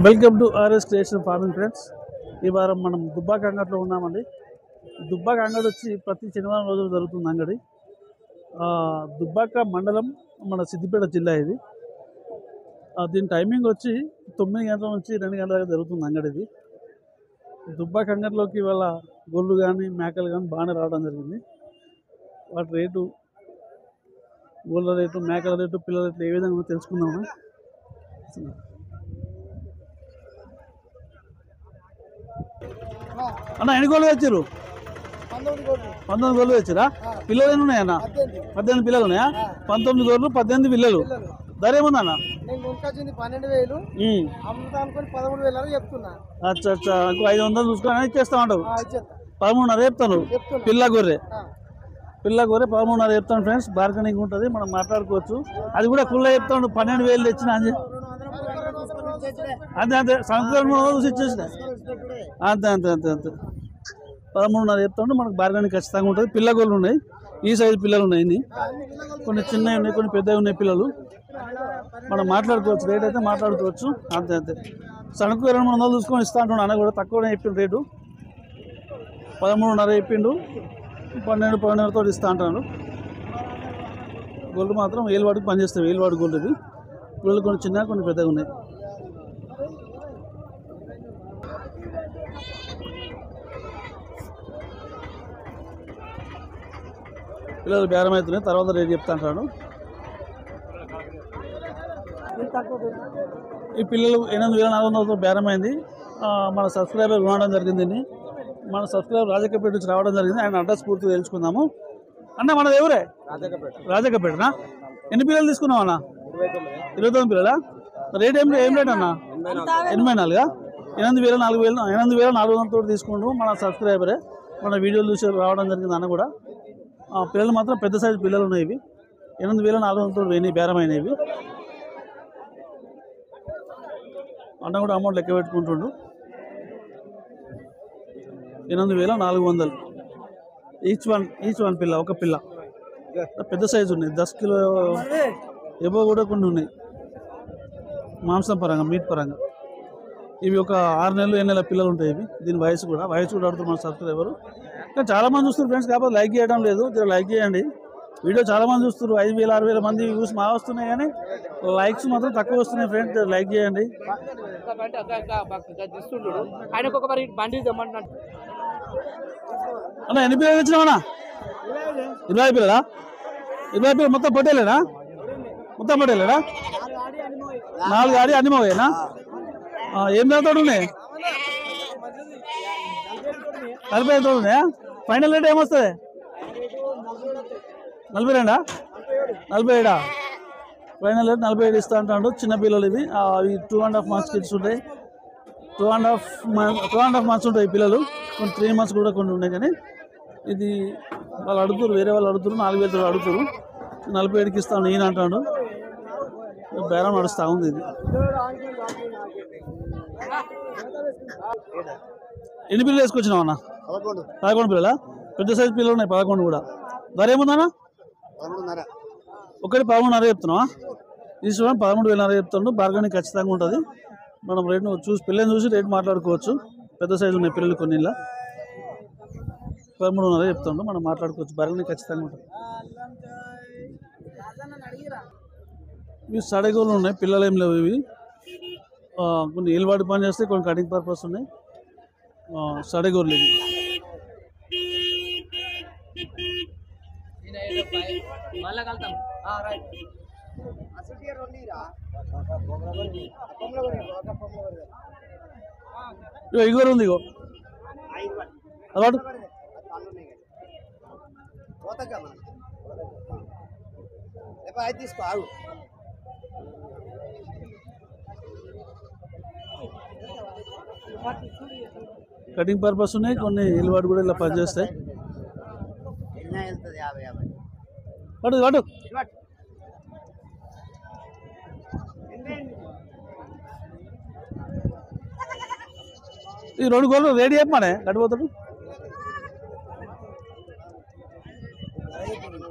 Welcome to RS creation farming friends. ఈ వారం మనం దుబ్బాక అంగడిలో ఉన్నామండి. దుబ్బాక అంగడి వచ్చి ప్రతి శనివారం రోజులు జరుగుతుంది అంగడి. దుబ్బాక మండలం మన సిద్దిపేట జిల్లా ఇది. దీని టైమింగ్ వచ్చి 9 గంటల నుంచి 2 గంటల దాకా జరుగుతుంది అంగడిది. దుబ్బాక అంగడిలోకి ఇవాళ గొర్రెలు కానీ మేకలు కానీ బాగానే రావడం జరిగింది. వాటి రేటు, గొర్రెల రేటు, మేకల రేటు, పిల్లల రేట్లు ఏ విధంగా తెలుసుకుందాము. అన్న ఎన్ని గోళ్ళు తెచ్చారు? 19 గోళ్ళు తెచ్చారా? పిల్లలు ఎన్ని ఉన్నాయన్న? 18 పిల్లలు ఉన్నాయా? 19 గోళ్ళు 18 పిల్లలు. ధర ఏముందన్న? అచ్చా అచ్చా, 500 చూసుకొని ఇచ్చేస్తా ఉంటావు. 13.5 చెప్తాను. పిల్ల గొర్రె 13.5 చెప్తాను ఫ్రెండ్స్. బార్గెనింగ్ ఉంటుంది, మనం మాట్లాడుకోవచ్చు. అది కూడా కుళ్ళ చెప్తాను. 12,000 తెచ్చిన అంతే అంతే. సంవత్సరం చూసి ఇచ్చేసిన అంతే అంతే అంతే అంతే. 13.5 చెప్తాను. మనకు బార్గెనింగ్ ఖచ్చితంగా ఉంటుంది. పిల్ల గోళ్ళు ఉన్నాయి, ఈ సైజు పిల్లలు ఉన్నాయి. కొన్ని చిన్నవి ఉన్నాయి, కొన్ని పెద్దవి ఉన్నాయి పిల్లలు. మనం మాట్లాడుకోవచ్చు, రేట్ అయితే మాట్లాడుకోవచ్చు. అంతే అంతే. సణకు 200 చూసుకొని ఇస్తా అంటున్నాడు అన్న. కూడా తక్కువనే చెప్పిండు రేటు. 13.5 చెప్పిండు. 12 ఇస్తా అంటున్నాడు. గోల్డ్ మాత్రం ఏలువాడికి పనిచేస్తాయి. ఏలువాడి గోల్డ్ ఇది. పిల్లలు కొన్ని చిన్న, కొన్ని పెద్దగా ఉన్నాయి. పిల్లలు బేరం అవుతున్నాయి, తర్వాత రేట్ చెప్తా అంటాడు. ఈ పిల్లలు 8,400 బేరం అయింది. మన సబ్స్క్రైబర్ కొనడం జరిగింది. మన సబ్స్క్రైబర్ రాజకపేట నుంచి రావడం జరిగింది. ఆయన అడ్రస్ పూర్తిగా తెలుసుకుందాము. అన్న మనది ఎవరే? రాజకపేటనా? ఎన్ని పిల్లలు తీసుకున్నావు అన్న? 29 పిల్లలా? రేట్ ఏం రేట్ అన్న? 84. 8,400 తీసుకుంటూ మన సబ్స్క్రైబరే. మన వీడియోలు చూసి రావడం జరిగింది అన్న కూడా. పిల్లలు మాత్రం పెద్ద సైజు పిల్లలు ఉన్నాయి. ఇవి 8,400 వేయి బేరమైనవి. అన్న కూడా అమౌంట్ లెక్క పెట్టుకుంటుండు. 8,400 ఈచ్ వన్ పిల్ల, ఒక పిల్ల. పెద్ద సైజు ఉన్నాయి, 10 కిలో ఎబో కూడా కొన్ని ఉన్నాయి మాంసం పరంగా, మీట్ పరంగా. ఇవి ఒక 6 నెలలు 7 నెలల పిల్లలు ఉంటాయి. ఇవి దీని వయసు కూడా అడుగుతారు మన సబ్స్క్రైబరు. కానీ చాలామంది చూస్తారు ఫ్రెండ్స్, కాబట్టి లైక్ చేయడం లేదు. లైక్ చేయండి. వీడియో చాలామంది చూస్తారు, 5,000 6,000 మంది వ్యూస్ మా వస్తున్నాయి, కానీ లైక్స్ మాత్రం తక్కువ వస్తున్నాయి ఫ్రెండ్స్. లైక్ చేయండి. అన్న ఎన్ని పిల్లలు ఇచ్చినావన్నా? 20 పిల్లలా? 20 పిల్లలు మొత్తం పొట్టేలేనా? మొత్తం పొట్టేలేనా? 4 ఆడి అన్ని మోయేనా? ఏం దాంతో ఉన్నాయి? 45 ఉన్నాయా? ఫైనల్ రేట్ ఏమొస్తుంది? 42? 47? ఫైనల్ రేట్ 47 ఇస్తా అంటాడు. చిన్న పిల్లలు ఇవి. అవి 2.5 months కిడ్స్ ఉంటాయి. 2.5 months ఉంటాయి పిల్లలు. కొన్ని 3 months కూడా కొన్ని ఉన్నాయి. కానీ ఇది వాళ్ళు అడుగుతారు, వేరే వాళ్ళు అడుగుతారు, 4,000 అడుగుతారు. 47కి ఇస్తాను ఈయన అంటాడు. బేరం నడుస్తూ ఉంది ఇది. ఎన్ని పిల్లలు వేసుకొచ్చినావు అన్న? 11 పిల్లలా? పెద్ద సైజు పిల్లలు ఉన్నాయి 11 కూడా. ధర ఏముందన్నా? ఒకటి 13.5 చెప్తున్నావా? తీసుకుని 13,500 చెప్తాడు. బార్గెనింగ్ ఖచ్చితంగా ఉంటుంది. మనం రేట్ను చూసి పిల్లల్ని చూసి రేట్ మాట్లాడుకోవచ్చు. పెద్ద సైజు ఉన్నాయి పిల్లలు కొన్ని. 13.5 చెప్తాడు. మనం మాట్లాడుకోవచ్చు. బార్గెనింగ్ ఖచ్చితంగా ఉంటుంది. ఇవి సడగోళ్ళు ఉన్నాయి, పిల్లలు ఏం లేవు. ఇవి కొన్ని ఏలువాడి పని చేస్తే, కొన్ని కటింగ్ పర్పస్ ఉన్నాయి. సడగోర్లు ఇవి. ఇగో ఉంది, ఇగో అలవాటు. కటింగ్ పర్పస్ ఉన్నాయి, కొన్ని ఎల్లువాడు కూడా ఇలా పనిచేస్తాయి. వాడు వాడు ఈ 2 గోళ్ళు రెడీ చెప్పమానే కట్టిపోతాడు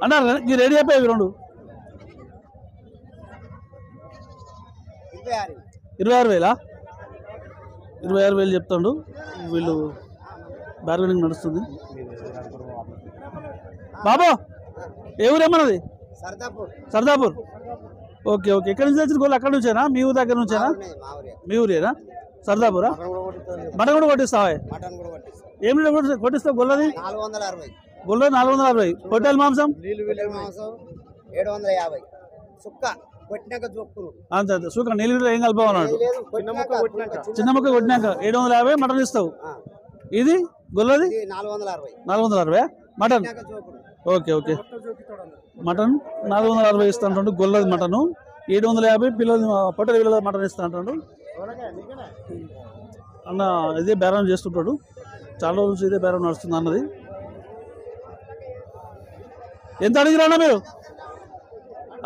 అన్నారు. ఈ రెడీ అయిపోయాయి 2 26,000. 26,000 చెప్తాడు. వీళ్ళు బార్గెనింగ్ నడుస్తుంది. బాబు ఏ ఊరేమన్నది? సర్దాపూర్. Okay okay. ఎక్కడి నుంచి వచ్చిన గోళ్ళు? అక్కడ నుంచేనా? మీ ఊరు దగ్గర నుంచేనా? మీ ఊరేనా? సర్దాపూరా? మటన్ కూడా కొట్టిస్తావా? ఏం కొట్టిస్తావు గొల్లది? గొల్లది 460. పొట్టేల మాంసం 750. అంతే అంతే. సుఖ నీళ్ళు ఏం కలిపామన్నాడు. చిన్న ముక్క కొట్టినాక 750 మటన్ ఇస్తావు. ఇది గొల్లది 460 మటన్. Okay okay. మటన్ 460 ఇస్తా అంటాడు. గొల్లది మటను 750. పిల్లలు పొట్టల పిల్లల మటన్ ఇస్తా అంటాడు అన్న. ఇదే బేరం చేస్తుంటాడు. చాలా రోజుల నుంచి ఇదే బేరం నడుస్తుంది అన్నది. ఎంత అడిగిరా అన్న మీరు?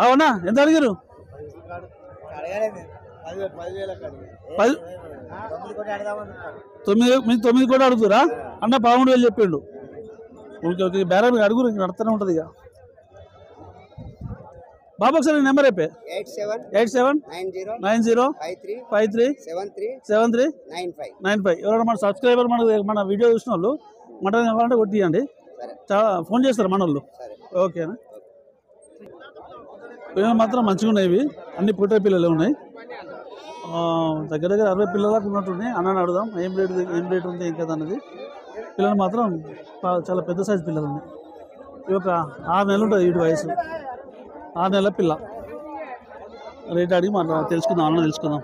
అవునా, ఎంత అడిగారు? 9 కూడా అడుగుతురా అన్న? 13,000 చెప్పిండు. Okay okay. బేరం అడుగురు, నడుతూనే ఉంటుంది ఇక. బాబు ఒకసారి నెంబర్ అయిపోయి 879053737395. ఎవరైనా మన సబ్స్క్రైబర్ మన వీడియో చూసిన వాళ్ళు మటన్ కావాలంటే కొట్టియండి. చాలా ఫోన్ చేస్తారు మన వాళ్ళు. ఓకేనా? పిల్లలు మాత్రం మంచిగా ఉన్నాయి. ఇవి అన్ని పుట్టే పిల్లలు ఉన్నాయి. దగ్గర దగ్గర 60 పిల్లలకు ఉన్నట్టున్నాయి. అన్నని అడుగుదాం ఏం రేట్ ఉంది ఏం కదా అన్నది. పిల్లలు మాత్రం చాలా పెద్ద సైజు పిల్లలు ఉన్నాయి. ఇవి ఒక 6 నెలలు ఉంటుంది వీటి వయసు. 6 నెలల పిల్ల. రేట్ అడిగి తెలుసుకుందాం, అన్న తెలుసుకుందాం.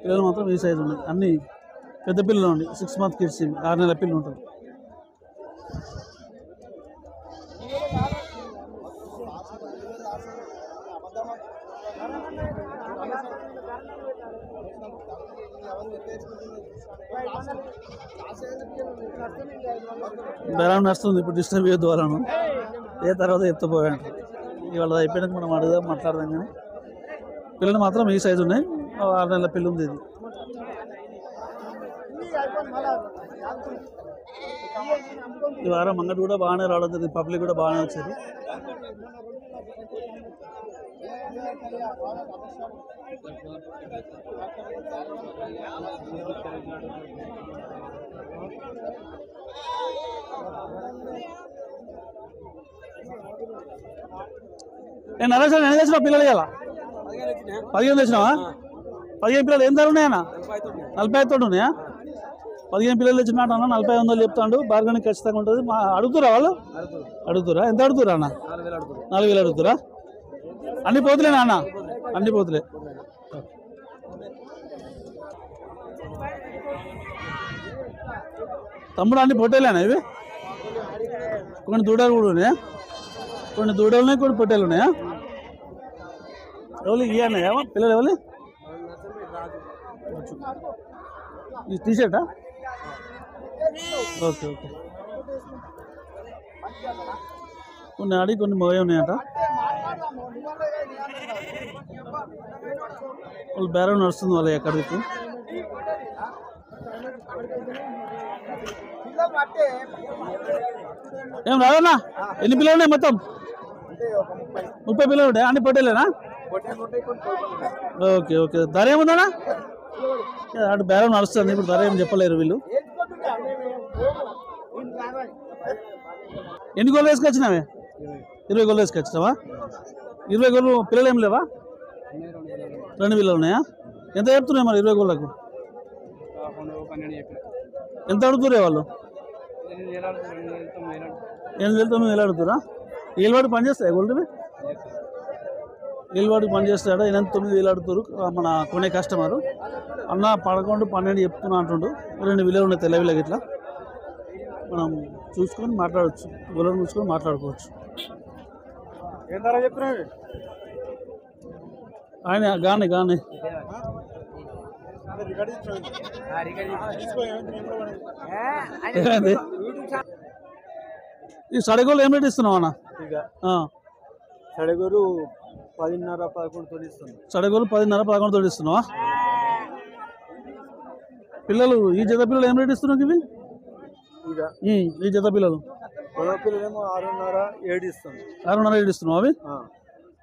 పిల్లలు మాత్రం ఈ సైజు ఉన్నాయి. అన్ని పెద్ద పిల్లలు ఉన్నాయి. 6 month కిడ్స్. 6 నెలల పిల్లలు ఉంటుంది. బేరం నడుస్తుంది. ఇప్పుడు డిస్టర్బ్ చేయొద్దు వాళ్ళను. ఏ తర్వాత ఎత్తుపోయాను. ఇవాళ అయిపోయినాక మనం మాట్లాడదాం. కానీ పిల్లలు మాత్రం ఈ సైజు ఉన్నాయి. 6 నెలల పిల్ల ఉంది ఇది. ఈ వారం మంగటి కూడా బాగానే రావడం జరిగింది. పబ్లిక్ కూడా బాగానే వచ్చారు. నరేష్ ఎన్ని తెచ్చినావు పిల్లలు? ఇలా 15 తెచ్చినావా? 15 పిల్లలు ఏం ధర ఉన్నాయన్నా? 45 తోటి ఉన్నాయా? 15 పిల్లలు తెచ్చినట్టు అన్న 4500 చెప్తాడు. బార్గెనింగ్ ఖచ్చితంగా ఉంటుంది. అడుగుతురా వాళ్ళు? అడుగుతురా? ఎంత అడుగుతురా అన్న? 4,000 అడుగుతురా? అన్ని పోతులేనా అన్న? అన్ని పోతులే. తమ్ముడు అన్ని పొట్టేలేనా ఇవి? కొన్ని దూడలు కూడా ఉన్నాయా? కొన్ని దూడలు ఉన్నాయి, కొన్ని పొట్టేలు ఉన్నాయా? ఎవరు ఇవన్నాయా పిల్లలు? ఎవరు? ఈ టీషర్టా? Okay okay. కొన్ని ఆడి కొన్ని మోయ ఉన్నాయట. వాళ్ళు బేరం నడుస్తుంది వాళ్ళు ఎక్కడికి. ఏం రాదన్నా? ఎన్ని పిల్లలు ఉన్నాయి మొత్తం? 30 పిల్లలు ఉంటాయి. అన్ని పొట్టేలేనా? Okay okay. ధర ఏముందన్నా? అటు బేరం నడుస్తుంది. ఇప్పుడు ధర ఏం చెప్పలేరు వీళ్ళు. ఎన్ని గోళ్ళు వేసుకొచ్చినావే? 20 గోళ్ళు వేసుకొచ్చినావా? 20 గోళ్ళు పిల్లలు ఏం లేవా? 2 పిల్లలు ఉన్నాయా? ఎంత చెప్తున్నాయి మరి 20 గోళ్ళకు? ఎంత అడుగుతురే వాళ్ళు? 8,900 అడుగుతురా? ఏలువాడికి పని చేస్తాయి గోల్డ్వి? ఏలువాడికి పని చేస్తాడా? 8,900 అడుగుతారు మన కొనే కస్టమరు. అన్న 11, 12 చెప్తున్నా అంటుండు. 2 విలువలు ఉన్నాయి తెల్ల విలువ. ఇట్లా మనం చూసుకొని మాట్లాడవచ్చు. గొల్లను చూసుకొని మాట్లాడుకోవచ్చు. ఏం ధర చెప్తున్నావు? ఆయన గానే ఈ సడగోలు ఏం రేట్ ఇస్తున్నావు అన్న? సడగోలు 10,500, 11 ఇస్తున్నావు. సడగోలు 10,500, 11 ఇస్తున్నావా? పిల్లలు ఈ జత పిల్లలు ఏం రేట్ ఇస్తున్నావు? ఇవి ఇక ఈ జత పిల్లలు మగ పిల్లలేమో 6.5 7 ఇస్తాను. 6.5 రేట్ ఇస్తున్నావు అవి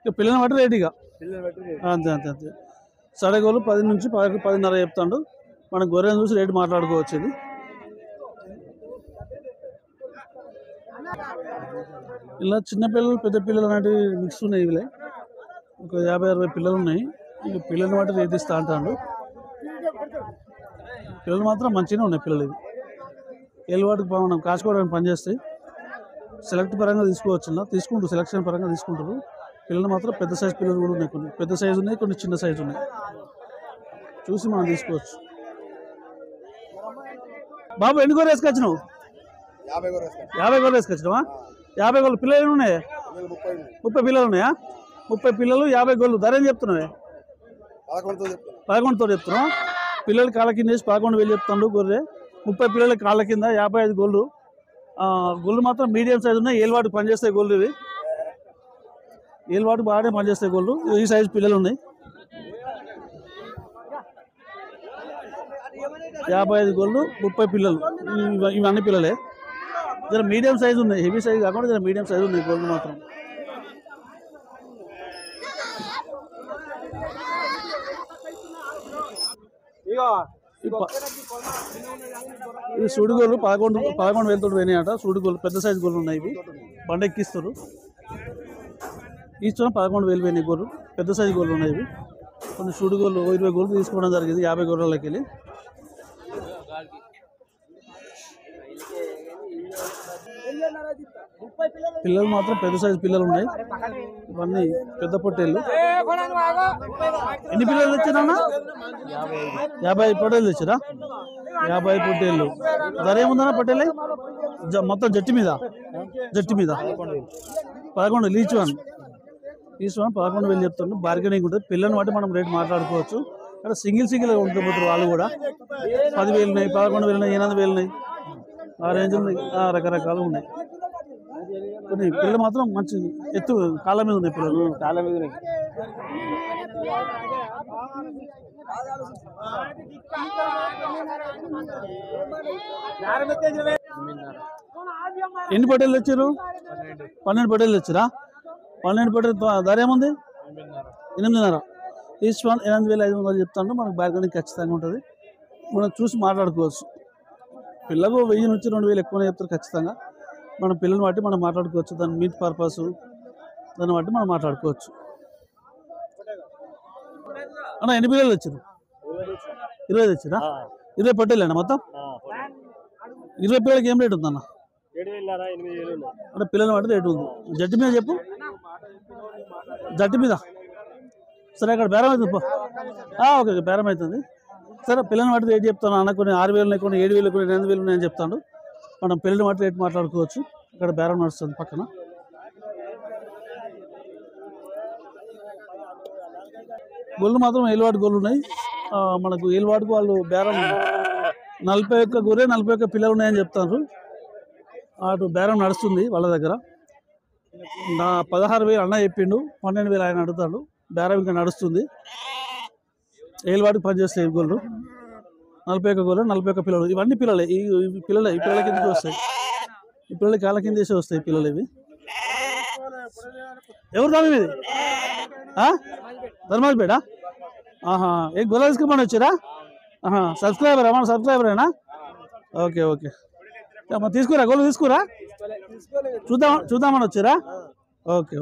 ఇక పిల్లల్ని బట్టి రేట్ ఇక పిల్లలు బట్టి అంతే అంతే అంతే సడగోలు 10 నుంచి 10:30 చెప్తాడు. మనం గొర్రెను చూసి రేటు మాట్లాడుకోవచ్చు. ఇది ఇలా చిన్న పిల్లలు పెద్ద పిల్లలు అనేవి మిక్స్ ఉన్నాయి. ఇవిలే ఒక 50-60 పిల్లలు ఉన్నాయి. ఇక పిల్లల్ని బట్టి రేట్ ఇస్తా అంటాడు. పిల్లలు మాత్రం మంచిగానే ఉన్నాయి. పిల్లలు ఇవి ఏలువాటికి మనం కాసుకోవడానికి పనిచేస్తాయి. సెలెక్ట్ పరంగా తీసుకోవచ్చు. తీసుకుంటారు, సెలెక్షన్ పరంగా తీసుకుంటారు. పిల్లలు మాత్రం పెద్ద సైజు పిల్లలు కూడా ఉన్నాయి. కొన్ని పెద్ద సైజు ఉన్నాయి, కొన్ని చిన్న సైజు ఉన్నాయి. చూసి మనం తీసుకోవచ్చు. బాబు ఎన్ని గొర్రెలు వేసుకొచ్చినావు? 50 గొర్రెలు వేసుకొచ్చినావా? 50 గొర్రెలు పిల్లలు ఉన్నాయి? 30 పిల్లలు ఉన్నాయా? 30 పిల్లలు 50 గొర్రెలు. ధర ఏం చెప్తున్నావే? 11తో చెప్తున్నావు. పిల్లలు కాళ్ళ కింద వేసి 11,000 చెప్తాడు గొర్రె. 30 పిల్లల కాళ్ళ కింద 55 గొర్రెలు. గొర్రెలు మాత్రం మీడియం సైజు ఉన్నాయి. ఏలువాటికి పనిచేస్తాయి గొర్రెలు. ఇవి ఏలువాటికి బాగానే పనిచేస్తాయి గొర్రెలు. ఈ సైజు పిల్లలు ఉన్నాయి. 55 గొర్రెలు, 30 పిల్లలు. ఇవన్నీ పిల్లలే. జర మీడియం సైజు ఉన్నాయి. హెవీ సైజు కాకుండా జర మీడియం సైజు ఉన్నాయి గొర్రెలు మాత్రం. ఇవి సుడిగోళ్ళు 11,000 పోయినాయట. సుడిగోళ్ళు పెద్ద సైజు గొర్రెలు ఉన్నాయి. ఇవి బండ ఎక్కిస్తారు. ఈస్తో 11,000 పోయినాయి గొర్రెలు. పెద్ద సైజు గొర్రెలు ఉన్నాయి. ఇవి కొన్ని సుడిగోళ్ళు 20 గొర్రెలు తీసుకోవడం జరిగింది 50 గొర్రెలకి వెళ్ళి. పిల్లలు మాత్రం పెద్ద సైజు పిల్లలు ఉన్నాయి. ఇవన్నీ పెద్ద పొట్టేళ్ళు. ఎన్ని పిల్లలు తెచ్చారన్నా? 50 పొట్టేళ్ళు తెచ్చారా? 50 పొట్టేళ్ళు. ధర ఏముందన్నా పొట్టేళ్ళే? మొత్తం జట్టి మీద 11 ఈచ్ వన్ 11,000 చెప్తాను. బార్గెనింగ్ ఉంటుంది. పిల్లల్ని బట్టి మనం రేట్ మాట్లాడుకోవచ్చు. అక్కడ సింగిల్ ఉండిపోతారు వాళ్ళు కూడా. 10,000 ఉన్నాయి, 11,000 ఉన్నాయి, 8,000 ఉన్నాయి. ఆ రేంజ్ ఉన్నాయి. రకరకాలు ఉన్నాయి. కొన్ని పిల్లలు మాత్రం మంచి ఎత్తు కాళ్ళ మీద ఉన్నాయి. పిల్లలు కాళ్ళ మీద ఉన్నాయి. ఎన్ని పొట్టేళ్ళు తెచ్చారు? 12 పొట్టేళ్ళు తెచ్చారా? 12 పొట్టేలు. ధర ఏముంది? 8,500. ఈచ్ వన్ 8,500 చెప్తాను. మనకు బార్గెనింగ్ ఖచ్చితంగా ఉంటుంది. మనం చూసి మాట్లాడుకోవచ్చు. పిల్లకు 1000 నుంచి 2,000 ఎక్కువనే చెప్తారు ఖచ్చితంగా. మన పిల్లల్ని బట్టి మనం మాట్లాడుకోవచ్చు. దాని మీట్ పర్పస్ దాన్ని బట్టి మనం మాట్లాడుకోవచ్చు. అన్న ఎన్ని పిల్లలు వచ్చారు? 20 తెచ్చారా? 20 పొట్టేళ్ళండి మొత్తం. 20 పిల్లలకి ఏం రేట్ ఉందన్న? 7,000 అంటే పిల్లల్ని బట్టి రేటు ఉంది. జట్టు మీద చెప్పు. జట్టు మీద సరే. అక్కడ బేరం అవుతుంది. ఓకే బేరం అవుతుంది. సరే పిల్లల్ని బట్టి రేట్ చెప్తాను అన్న. కొన్ని 6,000 ఉన్నాయి, కొన్ని 7,000, కొన్ని 8,000 ఉన్నాయని చెప్తాను. మనం పిల్లల్ని బట్టి రేట్ మాట్లాడుకోవచ్చు. ఇక్కడ బేరం నడుస్తుంది పక్కన. గొల్లు మాత్రం ఏలువాటి గొల్లు ఉన్నాయి. మనకు ఏలువాటికి వాళ్ళు బేరం 41 గొర్రె 41 పిల్లలు ఉన్నాయని చెప్తారు. అటు బేరం నడుస్తుంది వాళ్ళ దగ్గర. నా 16,000 అన్న చెప్పిండు, 12,000 ఆయన అడుగుతాడు. బేరం ఇంకా నడుస్తుంది. ఏలువాటికి పనిచేస్తాయి గొల్లు. 41 గొర్రె 41 పిల్లలు. ఇవన్నీ పిల్లలే. ఈ పిల్లల కిందకి వస్తాయి. ఈ పిల్లల కాళ్ళ కింద వేసి వస్తాయి పిల్లలు. ఇవి ఎవరు దాని మీది? ధర్మాజ్పేట. ఏ గొర్రెలు తీసుకోమని వచ్చారా? సబ్స్క్రైబర్ మన సబ్స్క్రైబరేనా? ఓకే తీసుకురా గొర్రెలు తీసుకురా. చూద్దామని వచ్చారా? ఓకే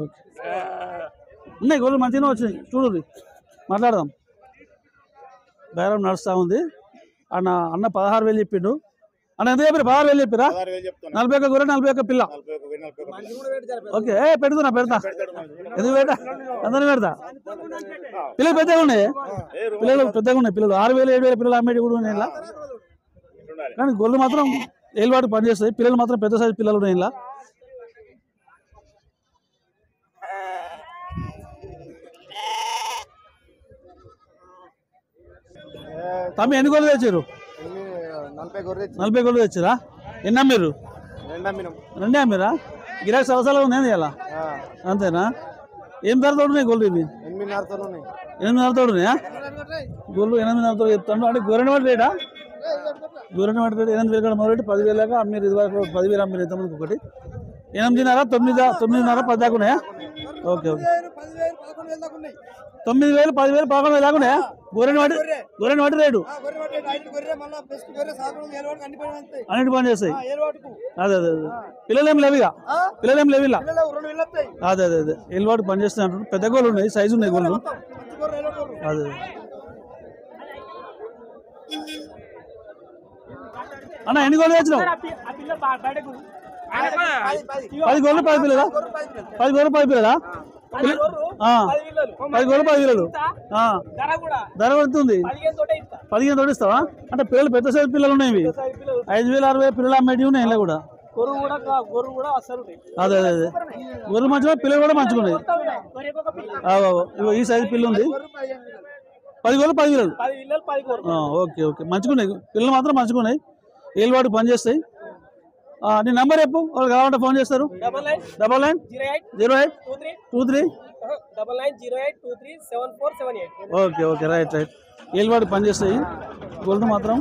ఉన్నాయి గొర్రెలు మంచిగానే వచ్చినాయి. చూడు మాట్లాడదాం. బేరం నడుస్తూ ఉంది. అన్న 16,000 చెప్పిండు. అన్న ఎంత చెప్పారు? 16,000 చెప్పారా? 41 గొర్రె 41 పిల్ల. ఓకే పెడతా. ఎందుకు పెడతా? అందరినీ పెడతా. పిల్లలు పెద్దగా ఉన్నాయి. పిల్లలు 6,000 7,000 పిల్లలు అమ్మేటి కూడా ఉన్నాయి ఇలా. కానీ గొర్రెలు మాత్రం ఏలువాటు పనిచేస్తాయి. పిల్లలు మాత్రం పెద్ద సైజు పిల్లలు ఉన్నాయి ఇలా. తమ్మి ఎన్ని గొర్రెలు తెచ్చారు? 40 గొర్రెలు తెచ్చారా? ఎన్ని అమ్మారు? 2 అమ్మారా? గిరాకి సవసాలు ఉన్నాయి ఇలా. అంతేనా? ఏం ధరతో ఉన్నాయి గొర్రెలు? ఇవి 8,500 ఉన్నాయా? గొర్రెలు 8,500 చెప్తాను. అంటే గొర్రెని బట్టి రేటా? గొర్రెనవాడి రేటు 8,000 కాడ మొదలెట్టి 10,000 దాకా అమ్మిరు. ఇది వరకు 10,000 అమ్మిరు ఇంతమందికి ఒకటి. 8,500, 9,500 10 దాకా ఉన్నాయా? Okay okay. 9,000, 10,000, 11,000 దాకా ఉన్నాయా? గొర్రెనవాడి రేటు అన్నిటి పని చేస్తాయి. అదే అదే అదే. పిల్లలేం లేవు ఇక, పిల్లలేం లేవు ఇలా. అదే అదే అదే ఎల్వాడు పని చేస్తాయి అంటారు. పెద్ద గోళ్ళు ఉన్నాయి, సైజు ఉన్నాయి గోళ్ళు. అదే అన్న ఎన్ని గోళ్ళు తెచ్చినావు? 10 గోళ్ళు 10 పిల్లలా? 10 గోళ్ళు 10 పిల్లలా? 10 గోళ్ళు 10 పిల్లలు. ధర పడుతుంది 15 తోటి ఇస్తావా? అంటే పిల్లలు పెద్ద సైజు పిల్లలు ఉన్నాయి. 5,000, 6,000 పిల్లలు అమ్మేటివి ఉన్నాయి ఇలా కూడా. అదే అదే అదే గొర్రెలు మంచిగా, పిల్లలు కూడా మంచిగా ఉన్నాయి. ఈ సైజు పిల్ల ఉంది. 10 గోళ్ళు 10 పిల్లలు. ఓకే ఓకే మంచిగా ఉన్నాయి పిల్లలు, మాత్రం మంచిగా ఉన్నాయి. ఏలువాడు పని చేస్తాయి. నీ నెంబర్ చెప్పు, వాళ్ళు కావాలంటే ఫోన్ చేస్తారు. 990823. Okay okay right right. ఏలువాడు పని చేస్తాయి గోల్డ్ మాత్రం.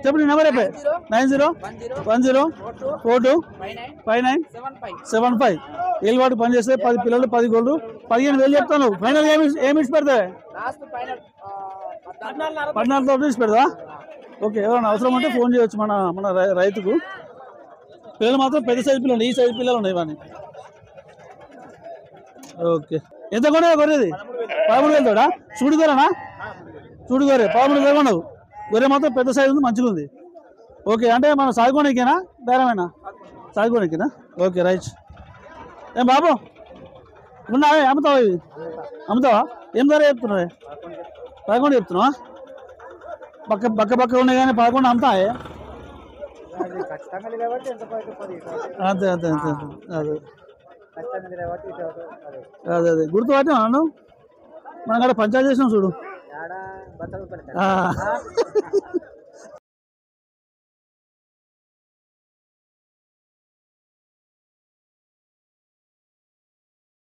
చెప్పు నీ నెంబర్ చెప్పే. 9010425975. ఏలువాడు పని చేస్తే 10 పిల్లలు 10 గోల్డ్ 15,000 చెప్తాను. ఫైనల్ ఏమి ఇచ్చి పెడతావే? 14,000 ఇచ్చి పెడతా. ఓకే ఎవరైనా అవసరం ఉంటే ఫోన్ చేయొచ్చు మన రైతుకు. పిల్లలు మాత్రం పెద్ద సైజు పిల్లలు, ఈ సైజు పిల్లలు ఉన్నాయి ఇవన్నీ. ఓకే ఎంత కొన్నా గొర్రెది? 13,000 తోడా? చూడు గొర్రెనా? చూడు గొర్రె 13,000 కొన్నావు. గొర్రె మాత్రం పెద్ద సైజు ఉంది, మంచిగా ఉంది. ఓకే అంటే మనం సాగుకోనికేనా బేరమేనా? సాగుకోనికేనా? Okay right. ఏం బాబు ఉన్నావే? అమ్ముతావా ఇవి? అమ్ముతావా? ఏం ధర చెప్తున్నావే? 11 చెప్తున్నావా? పక్క ఉన్నాయి కానీ 11 అమ్ముతావే? అంతే అంతే అంతే అదే అదే అదే గుర్తుపట్టే నన్ను. మనం కూడా పంచాయతీ చేసినాం చూడు.